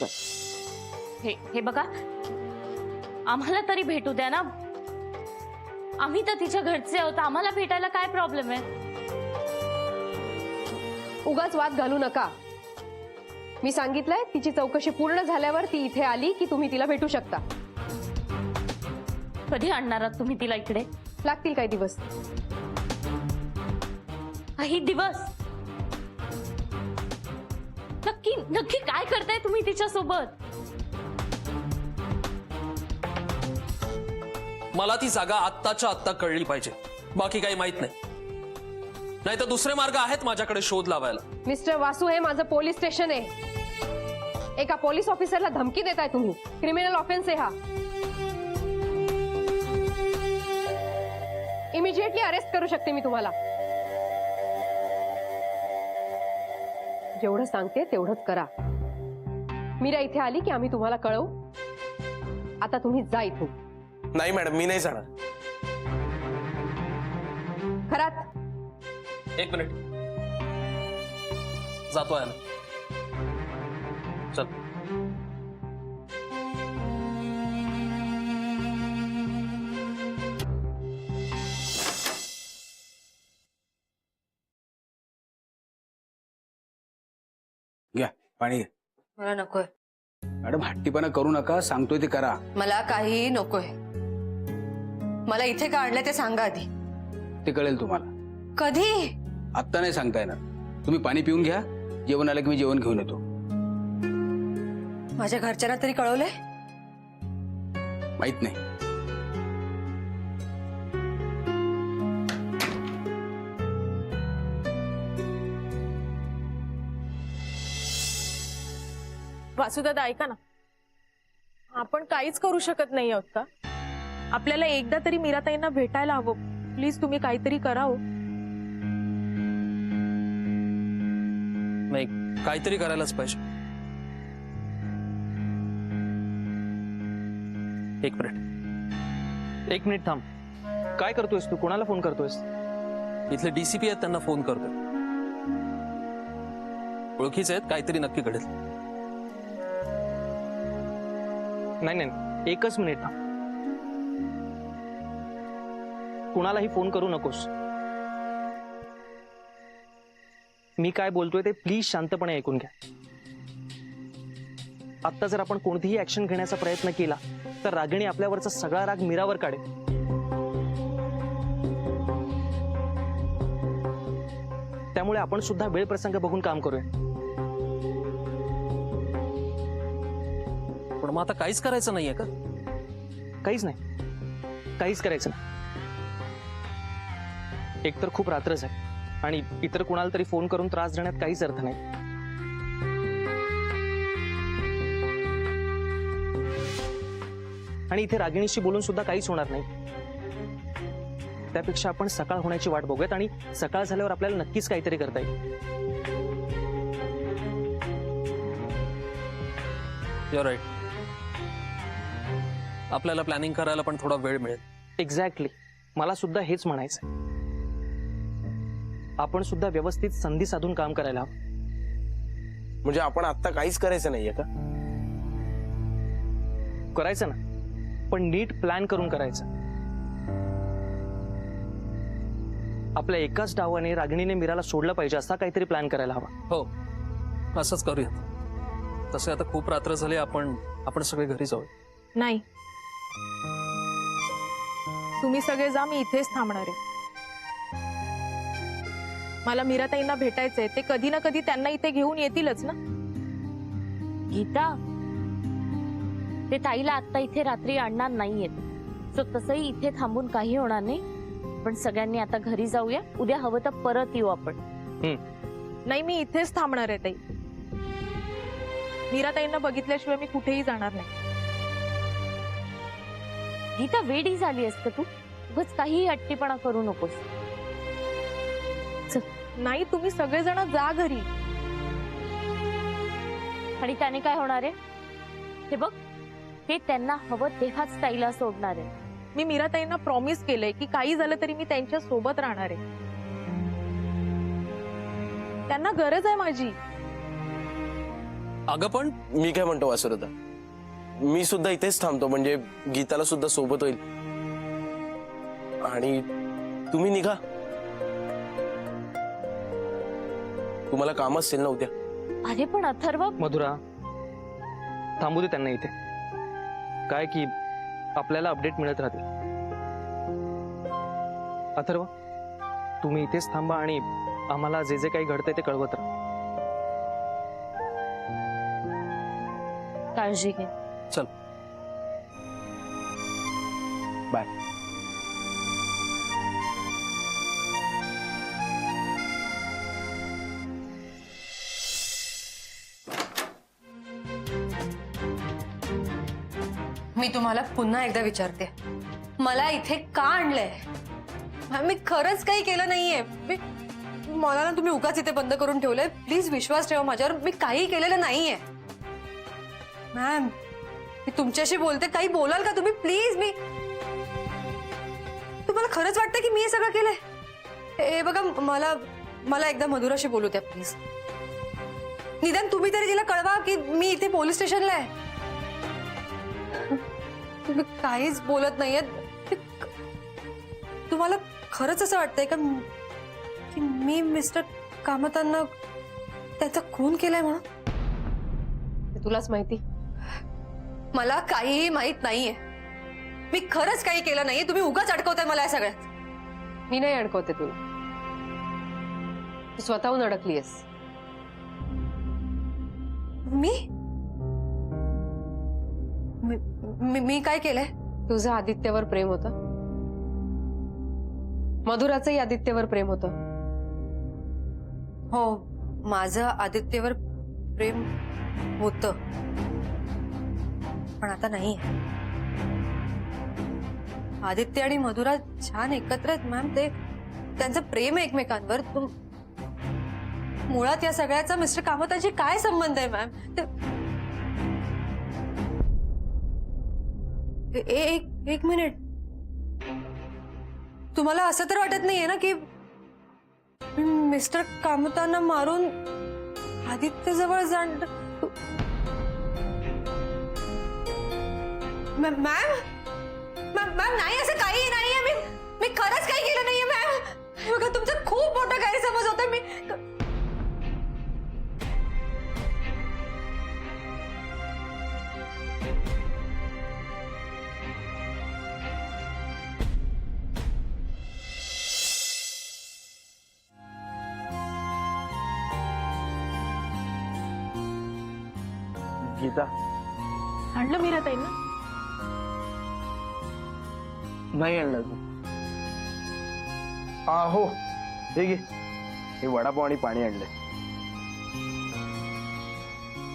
हे बघा, आम्हाला तरी भेटू द्या ना। आम्ही तर तिच्या घरचे आहोत, आम्हाला भेटायला काय प्रॉब्लेम आहे? उगाच वाद घालू नका। मी सांगितलंय तिची चौकशी पूर्ण झाल्यावर ती इथे आली की तुम्ही तिला भेटू शकता। कधी आणणार आहात तुम्ही तिला इकडे? लागतील काही दिवस। काही दिवस? नक्की नक्की काय करताय तुम्ही तिच्या सोबत? मला ती जागा आत्ताच्या आत्ता कळली पाहिजे, बाकी काही माहित नाही। नाही तर दुसरे मार्ग आहेत माझ्याकडे शोध लावायला। मिस्टर वासू, हे माझं पोलीस स्टेशन आहे। एका पोलीस ऑफिसरला धमकी देताय तुम्ही। क्रिमिनल ऑफेन्स आहे हा। इमिजिएटली अरेस्ट करू शकते मी तुम्हाला। जेवढं सांगते तेवढंच करा। मीरा इथे आली की आम्ही तुम्हाला कळवू। आता तुम्ही जा इथून। नाही मॅडम, मी नाही जाणार। खरात एक मिनिट, जातोय ना। चल। घ्या पाणी घ्या। मला नकोय मॅडम, हट्टीपणा करू नका, सांगतोय ते करा। मला काहीही नकोय। मला इथे का आणलंय ते सांगा आधी। ते कळेल तुम्हाला। कधी? आत्ता नाही सांगता येणार। तुम्ही पाणी पिऊन घ्या, जेवण आलं की मी जेवण घेऊन येतो। माझ्या घरच्यांना तरी कळवलंय? माहित नाही। वासुदादा ऐका ना, आपण काहीच करू शकत नाही आहोत का? आपल्याला एकदा तरी मीराताईंना भेटायला हवं। प्लीज तुम्ही काहीतरी करा हो। नाही, काहीतरी करायलाच पाहिजे। एक मिनिट थांब। काय करतोयस तू? कोणाला फोन करतोयस? इथले डीसीपी आहेत, त्यांना फोन करतोय। ओळखीचे आहेत, काहीतरी नक्की घडेल। नाही नाही, एकच मिनिट थांब। कुणालाही फोन करू नकोस। मी काय बोलतोय ते प्लीज शांतपणे ऐकून घ्या। आता जर आपण कोणतीही ऍक्शन घेण्याचा प्रयत्न केला तर रागिणी आपल्यावरचा सगळा राग मीरावर काढेल। त्यामुळे आपण सुद्धा वेळ प्रसंग बघून काम करूया। पण मग आता काहीच करायचं नाहीये का? काहीच नाही, काहीच करायचं नाही। एक तर खूप रात्रच आहे आणि इतर कुणाला तरी फोन करून त्रास देण्यात काहीच अर्थ नाही। आणि इथे रागिणीशी बोलून सुद्धा काहीच होणार नाही। त्यापेक्षा आपण सकाळ होण्याची वाट बघूयात आणि सकाळ झाल्यावर आपल्याला नक्कीच काहीतरी करता येईल। Your right. आपल्याला प्लॅनिंग करायला पण थोडा वेळ मिळेल। एक्झॅक्टली, मला सुद्धा हेच म्हणायचंय। आपण सुद्धा व्यवस्थित संधी साधून काम करायला हवं। म्हणजे आपण आता काहीच करायचं नाहीये का? करायचं ना, पण नीट प्लॅन करून करायचं। आपल्या एकाच डावाने रागिणीने मीराला सोडलं पाहिजे असा काहीतरी प्लॅन करायला हवा। हो, असंच करूया। तसे आता खूप रात्र झाली, आपण सगळे घरी जाऊ। नाही, तुम्ही सगळे जा, मी इथेच थांबणार आहे। मला मीराताईंना भेटायचंय, ते कधी ना कधी त्यांना इथे घेऊन येतीलच ना। गीता, ते ताईला आता इथे रात्री आणणार नाहीयेत, सो तसंही इथे थांबून काही होणार नाही। पण सगळ्यांनी आता घरी जाऊया, उद्या हवं तर परत येऊ आपण। नाही, मी इथेच थांबणार आहे ताई। मीराताईंना बघितल्याशिवाय मी कुठेही जाणार नाही। गीता, वेडी झाली असतं तू, उगाच काही हट्टीपणा करू नकोस। नाही, तुम्ही सगळेजण जा घरी। आणि त्याने काय होणार आहे? हे बघ, ते त्यांना हवं तेव्हाच ताईला सोडणार आहे। मी मीराताईंना प्रॉमिस केलंय की काही झालं तरी मी त्यांच्या सोबत राहणार आहे। त्यांना गरज आहे माझी। अगं पण मी काय म्हणतो वासुरता, मी सुद्धा इथेच थांबतो, म्हणजे गीताला सुद्धा सोबत होईल. आणि तुम्ही निघा, तुम्हाला काम असेल ना उद्या. अरे पण अथर्व, मधुरा, थांबू दे त्यांना इथे. काय की आपल्याला अपडेट मिळत राहतील. अथर्व, तुम्ही इथेच थांबा आणि आम्हाला जे जे काही घडतंय ते कळवत राहा. काळजी घे. चल. बाय. मी तुम्हाला पुन्हा एकदा विचारते, मला इथे का आणलंय? मी खरंच काही केलं नाहीये. मला ना तुम्ही उगाच इथे बंद करून ठेवलंय. प्लीज विश्वास ठेवा माझ्यावर, मी काही केलेलं नाहीये. मॅम, मी तुमच्याशी बोलते, काही बोलाल का तुम्ही प्लीज? मी तुम्हाला खरंच वाटतं की मी हे सगळं केलंय? हे बघा, मला एकदा मधुराशी बोलू द्या प्लीज. निदान तुम्ही तरी तिला कळवा की मी इथे पोलीस स्टेशनला आहे. तुम्ही काहीच बोलत नाहीयेत. तुम्हाला खरंच असं वाटतंय का की मी मिस्टर कामतांना त्याचा खून केलाय म्हणून? ते तुलाच माहिती. मला काहीही माहित नाहीये. मी खरंच काही केलं नाहीये. तुम्ही उगाच अडकवताय मला या सगळ्यात. मी नाही अडकवते तुला, तू स्वतःहून अडकलीयस. मी काय केलंय? तुझं आदित्यवर प्रेम होतं, मधुराचंही आदित्यवर प्रेम होतं. हो, माझं आदित्यवर प्रेम होतं, पण आता नाही. आदित्य आणि मधुरा छान एकत्र आहेत मॅम. त्यांचं प्रेम आहे एकमेकांवर. मुळात या सगळ्याचा मिस्टर कामतांशी काय संबंध आहे मॅम? एक मिनिट, तुम्हाला असं तर वाटत नाहीये ना की मिस्टर कामतांना मारून आदित्य जवळ जाण? मॅम नाही, असं काही नाहीये. मी खरंच काही केलं नाहीये मॅम. बघा, तुमचा खूप मोठा गैरसमज होता. मी गीता, आणलं मीराताईंना? नाही आणलं तू? हो, हे घे, हे वडापाव आणि पाणी आणलंय.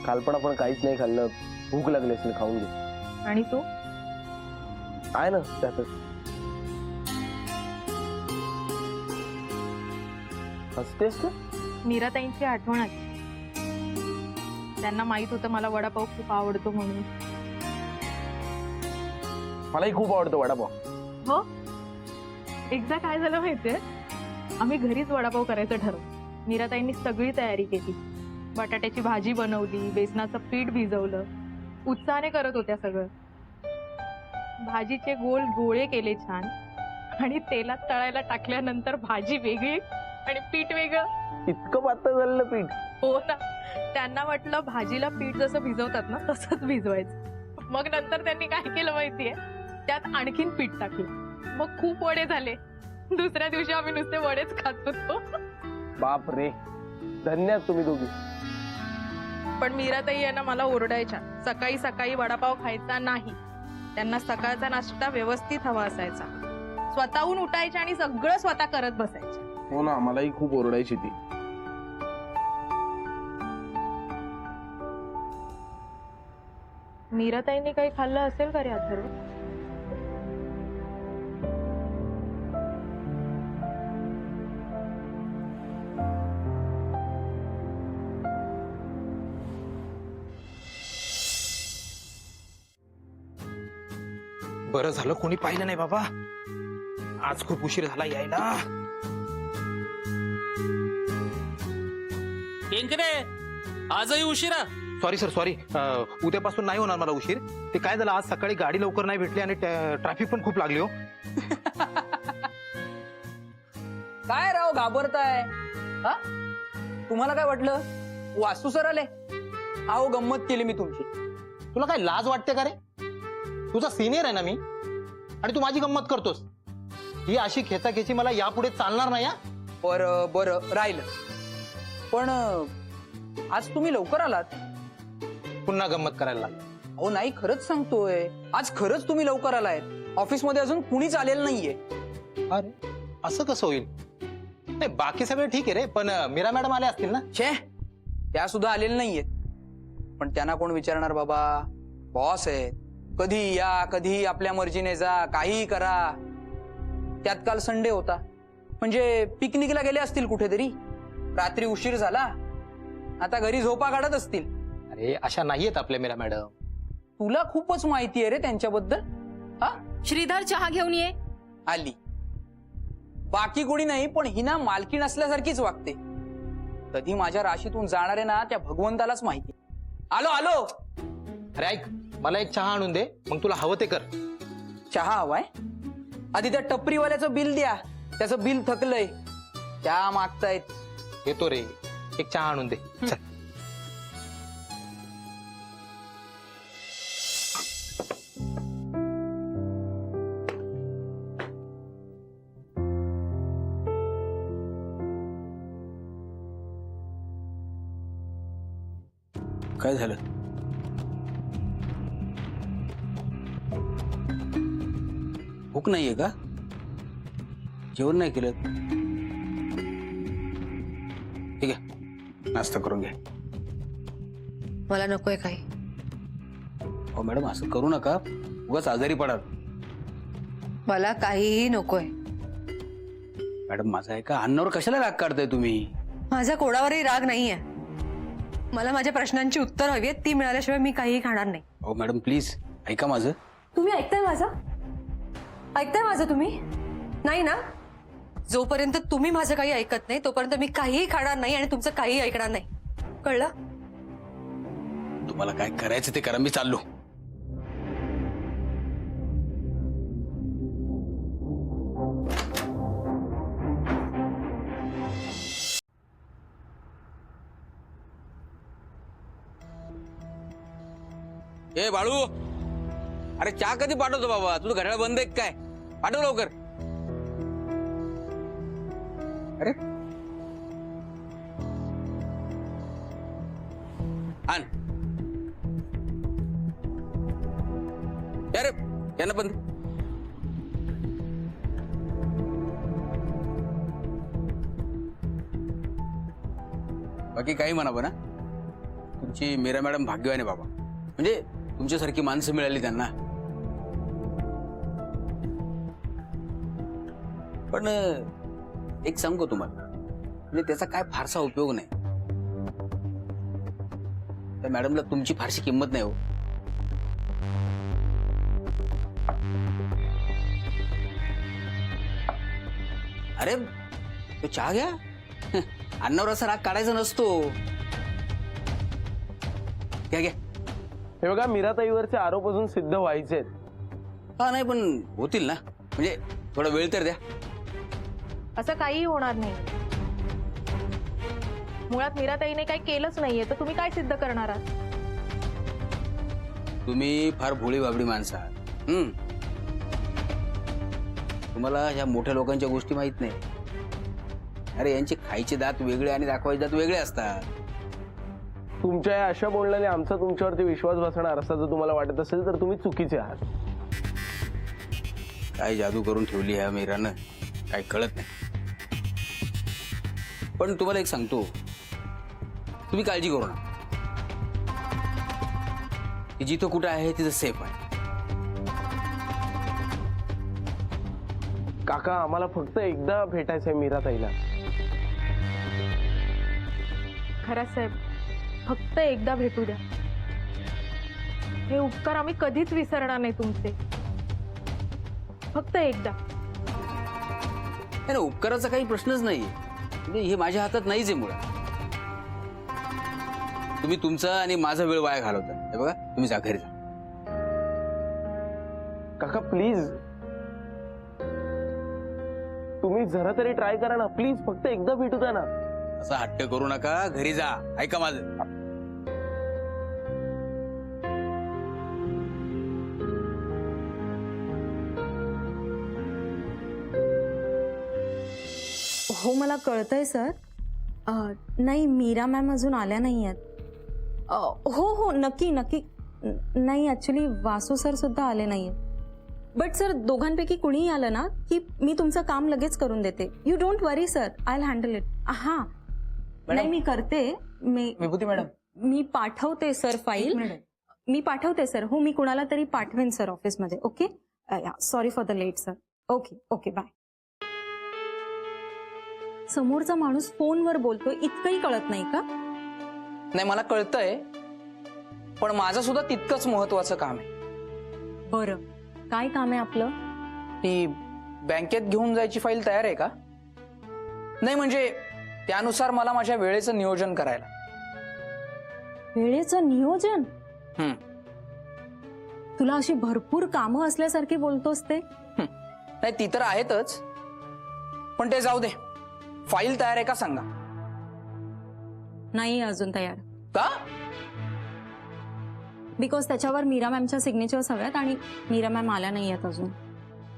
काल पण आपण काहीच नाही खाल्लं, भूक लागली असेल, खाऊन घे. आणि तू? आहे ना त्यातच. हसतेस ना? मीराताईंची आठवण आली. त्यांना माहित होतं मला वडापाव खूप आवडतो म्हणून. मलाही खूप आवडतो वडापाव. हो, एकदा काय झालं माहितीये, आम्ही घरीच वडापाव करायचं ठरवलं. मीराताईंनी सगळी तयारी केली. बटाट्याची भाजी बनवली, बेसनाचं पीठ भिजवलं, उत्साहाने करत होत्या सगळं. भाजीचे गोल गोळे केले छान, आणि तेलात तळायला टाकल्यानंतर भाजी वेगळी आणि पीठ वेगळं. इतकं पातळ झालेलं पीठ? हो ना. त्यांना वाटलं भाजीला पीठ जसं भिजवतात ना तसंच भिजवायचं. मग नंतर त्यांनी काय केलं माहितीये, त्यात आणखीन पीठ टाकलं. मग खूप वडे झाले. दुसऱ्या दिवशी आम्ही नुसते वडेच खात होतो. बाप रे, धन्यवाद तुम्ही दोघी. पण मीराताई यांना मला ओरडायच्या, सकाळी सकाळी वडापाव खायचा नाही. त्यांना सकाळचा नाश्ता व्यवस्थित हवा असायचा. स्वतःहून उठायच्या आणि सगळं स्वतः करत बसायच्या. हो ना, मलाही खूप ओरडायची ती. मीराताईंनी काही खाल्लं असेल का रे अथर्व? बरं झालं कोणी पाहिलं नाही बाबा. आज खूप उशीर झाला यायला. केंकरे, आजही उशिरा? Sorry sir sorry. उद्यापासून नाही होणार मला उशीर. ते काय झालं, आज सकाळी गाडी लवकर नाही भेटली आणि ट्रॅफिक पण खूप लागली हो. काय राव घाबरताय? हा, तुम्हाला काय वाटलं वास्तू सर आले? अहो गंमत केली मी तुमची. तुला काय लाज वाटते का रे? तुझा सिनियर आहे ना मी, आणि तू माझी गंमत करतोस. ही अशी खेचाखेची मला यापुढे चालणार नाही. हा, बरं राहिलं. पण आज तुम्ही लवकर आलात. पुन्हा गंमत करायला लागली. अहो नाही, खरंच सांगतोय, आज खरंच तुम्ही लवकर आलायत. ऑफिसमध्ये अजून कुणीच आलेलं नाहीये. अरे असं कसं होईल? नाही, बाकी सगळं ठीक आहे रे, पण मीरा मॅडम आल्या असतील ना? छे, त्या सुद्धा आलेल्या नाहीयेत. पण त्यांना कोण विचारणार बाबा, बॉस आहेत. कधी या कधी आपल्या मर्जीने जा, काहीही करा. त्यात काल संडे होता, म्हणजे पिकनिकला गेले असतील कुठेतरी. रात्री उशीर झाला, आता घरी झोपा काढत असतील. अरे अशा नाहीयेत आपल्या मीरा मॅडम. तुला खूपच माहिती आहे रे त्यांच्याबद्दल. हा, श्रीधर चहा घेऊन ये. आली. बाकी कोणी नाही, पण ही ना मालकीण असल्यासारखीच वागते. कधी माझ्या राशीतून जाणार आहे ना, त्या भगवंतालाच माहिती. आलो आलो. अरे ऐक, मला एक चहा आणून दे, मग तुला हवं ते कर. चहा हवाय? आधी त्या टपरीवाल्याचं बिल द्या, त्याचं बिल थकलंय. त्या मागतायत. येतो रे, एक चहा आणून दे. चल. काय झालं? भूक नाहीये का? जेवण नाही केलं? ठीक आहे, नाश्ता करून घ्या. मला नकोय काही. हो मॅडम, असं करू नका, उगाच आजारी पडाल. मला काहीही नकोय. मॅडम माझा आहे का, अन्नावर कशाला राग काढताय तुम्ही? माझा कोणावरही राग नाहीये. मला माझ्या प्रश्नांची उत्तर हवी आहेत, ती मिळाल्याशिवाय मी काहीही खाणार नाही. हो मॅडम प्लीज ऐका माझं. तुम्ही ऐकताय माझं? ऐकताय माझं तुम्ही? नाही ना? जोपर्यंत तुम्ही माझं काही ऐकत नाही तोपर्यंत मी काहीही खाणार नाही आणि तुमचं काहीही ऐकणार नाही. कळलं? तुम्हाला काय करायचं ते करा, मी चाललो. ए बाळू, अरे चहा कधी पाठवतो बाबा? तुझं घड्याळ बंद आहे काय? पाठव लवकर. अरे आण. अरे यांना पण बाकी काही म्हणा, पण तुमची मीरा मॅडम भाग्यवान आहे बाबा. म्हणजे तुमच्यासारखी माणसं मिळाली त्यांना. पण एक सांगू तुम्हाला, म्हणजे त्याचा काय फारसा उपयोग नाही. त्या मॅडमला तुमची फारशी किंमत नाही हो. अरे तो चहा घ्या. अन्नावर असा राग काढायचा नसतो. घ्या घ्या. हे बघा, मीराताईवरचे आरोप अजून सिद्ध व्हायचेत. हा नाही, पण होतील ना. म्हणजे थोडा वेळ तर द्या. असं काही होणार नाही. मुळात मीराताईने काही केलंच नाहीये, तर तुम्ही काय सिद्ध करणार आहात? तुम्ही फार भोळी बाबडी माणसं आहात. तुम्हाला ह्या मोठ्या लोकांच्या गोष्टी माहित नाही. अरे यांचे खायचे दात वेगळे आणि दाखवायचे दात वेगळे असतात. तुमच्या या अशा बोलण्याने आमचा तुमच्यावरती विश्वास बसणार असा जर तुम्हाला वाटत असेल तर तुम्ही चुकीचे आहात. काय जादू करून ठेवली ह्या मीरानं, काय कळत नाही. पण तुम्हाला एक सांगतो, तुम्ही काळजी करू नका. ती जिथं कुठं आहे तिथं सेफ आहे. काका, आम्हाला फक्त एकदा भेटायचंय मीराताईला. खरंच साहेब, फक्त एकदा भेटू द्या. हे उपकार आम्ही कधीच विसरणार नाही तुमचे. फक्त एकदा. नाही, उपकाराचा काही प्रश्नच नाही. म्हणजे हे माझ्या हातात नाहीच आहे मुळात. तुम्ही तुमचा आणि माझा वेळ वाया घालवता. हे बघा, तुम्ही जा घरी जा. काका प्लीज, तुम्ही जरा तरी ट्राय करा ना प्लीज. फक्त एकदा भेटू द्या ना. असा हट्ट करू नका, घरी जा. ऐका माझं. हो मला कळतंय सर. नाही मीरा मॅम अजून आल्या नाही आहेत. हो हो नक्की नक्की. नाही ॲक्च्युली वासू सर सुद्धा आले नाही आहेत. बट सर दोघांपैकी कुणीही आलं ना की मी तुमचं काम लगेच करून देते. You don't worry sir, I will handle it. हां नाही मी करते. विभूती मॅडम, मी पाठवते सर फाईल. मी पाठवते सर. हो मी कुणाला तरी पाठवेन सर ऑफिसमध्ये. Okay sorry for the late sir. Okay okay bye. समोरचा माणूस फोनवर बोलतोय इतकंही कळत नाही का? नाही मला कळतंय, पण माझं सुद्धा तितकंच महत्वाचं काम आहे. बरं काय काम आहे आपलं? ती बँकेत घेऊन जायची फाईल तयार आहे का? नाही म्हणजे त्यानुसार मला माझ्या वेळेचं नियोजन करायला. वेळेचं नियोजन? हम्म. तुला अशी भरपूर कामं असल्यासारखी बोलतोस ते? नाही ती तर आहेतच, पण ते जाऊ दे. फाईल तयार आहे का सांगा. नाही अजून तयार. का? बिकॉज त्याच्यावर मीरा मॅमच्या सिग्नेचर्स हव्यात आणि मीरा मॅम आल्या नाही आहेत अजून.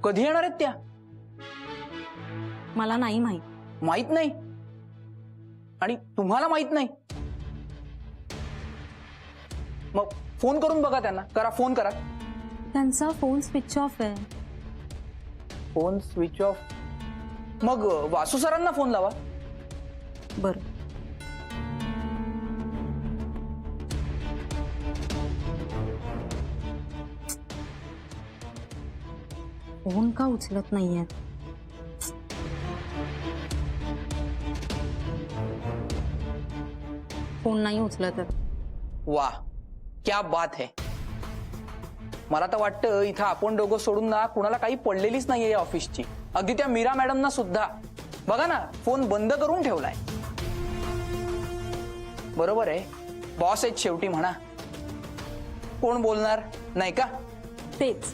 कधी येणार आहेत त्या? मला नाही माहित. माहित नाही? आणि तुम्हाला माहित नाही? मग फोन करून बघा त्यांना. करा, फोन करा. त्यांचा फोन स्विच ऑफ आहे. Phone switch off? मग वासू सरांना फोन लावा. बरं फोन का उचलत नाहीये? फोन नाही उचलत. वा, क्या बात है. मला तर वाटतं इथं आपण दोघं सोडून ना कुणाला काही पडलेलीच नाहीये या ऑफिसची. अगदी त्या मीरा मॅडमना सुद्धा. बघा ना, फोन बंद करून ठेवलाय. बरोबर आहे, बॉस आहेत शेवटी म्हणा. कोण बोलणार नाही का? तेच.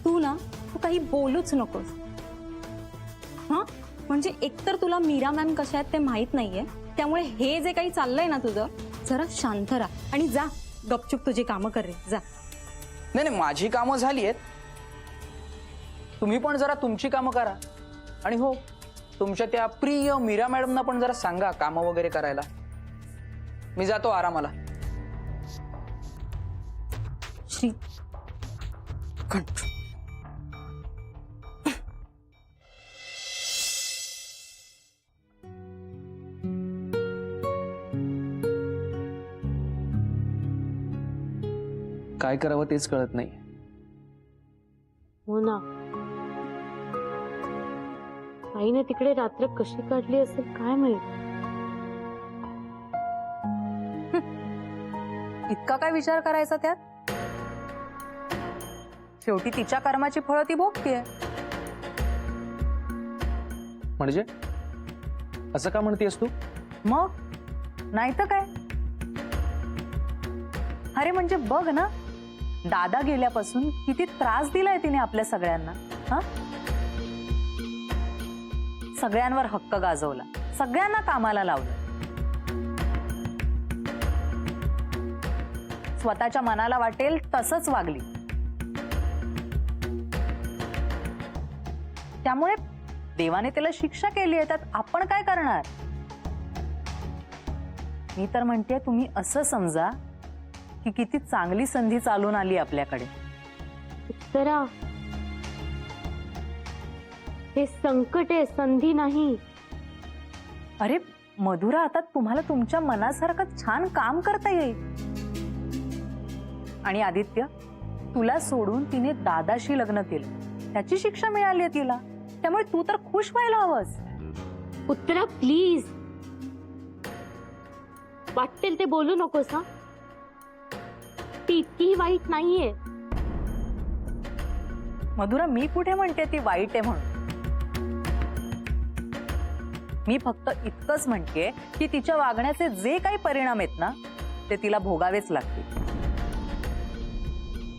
तू ना तू काही बोलूच नकोस. हा म्हणजे एकतर तुला मीरा मॅम कशा आहेत ते माहित नाहीये, त्यामुळे हे जे काही चाललंय ना तुझं, जरा शांत राहा आणि जा गपचूप तुझी कामं कर रे. जा. नाही नाही, माझी कामं झाली आहेत. तुम्ही पण जरा तुमची कामं करा. आणि हो, तुमच्या त्या प्रिय मीरा मॅडमना पण जरा सांगा कामं वगैरे करायला. मी जातो आरामाला. श्री काय करावं तेच कळत नाही. हो ना, आईने तिकडे रात्र कशी काढली असेल काय माहित. इतका काय विचार करायचा त्यात? शेवटी तिच्या कर्माची फळं ती भोगतीये. म्हणजे असं का म्हणतेस तू? मग नाही तर काय. अरे म्हणजे बघ ना, दादा गेल्यापासून किती त्रास दिलाय तिने आपल्या सगळ्यांना. हा, सगळ्यांवर हक्क गाजवला, सगळ्यांना कामाला लावलं. स्वतःच्या मनाला वाटेल तसंच वागली. त्यामुळे देवाने त्याला शिक्षा केली आहे, त्यात आपण काय करणार? मी तर म्हणते तुम्ही असं समजा की किती चांगली संधी चालून आली आपल्याकडे. उत्तरा, हे संकट आहे, संधी नाही. अरे मधुरा, आता तुम्हाला तुमच्या मनासारखं छान काम करता येईल. आणि आदित्य, तुला सोडून तिने दादाशी लग्न केलं, त्याची शिक्षा मिळाली आहे तिला. त्यामुळे तू तर खुश व्हायला हवंस. उत्तरा प्लीज, वाटेल ते बोलू नकोस. हा, ती इतकीही वाईट नाहीये. मधुरा, मी कुठे म्हणते ती वाईट आहे म्हणून. मी फक्त इतकंच म्हणते की तिच्या वागण्याचे जे काही परिणाम आहेत ना ते तिला भोगावेच लागतील.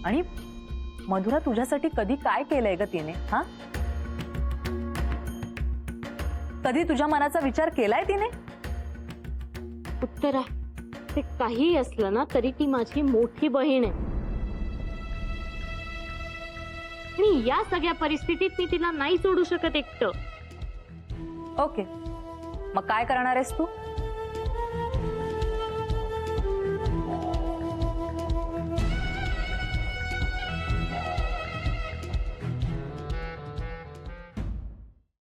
आणि मधुरा तुझ्यासाठी कधी काय केलंय ग तिने? हा, कधी तुझ्या मनाचा विचार केलाय तिने? उत्तरा, ते काही असलं ना तरी ती माझी मोठी बहीण आहे आणि या सगळ्या परिस्थितीत मी तिला नाही सोडू शकत एकटं. ओके, मग काय करणार आहेस तू?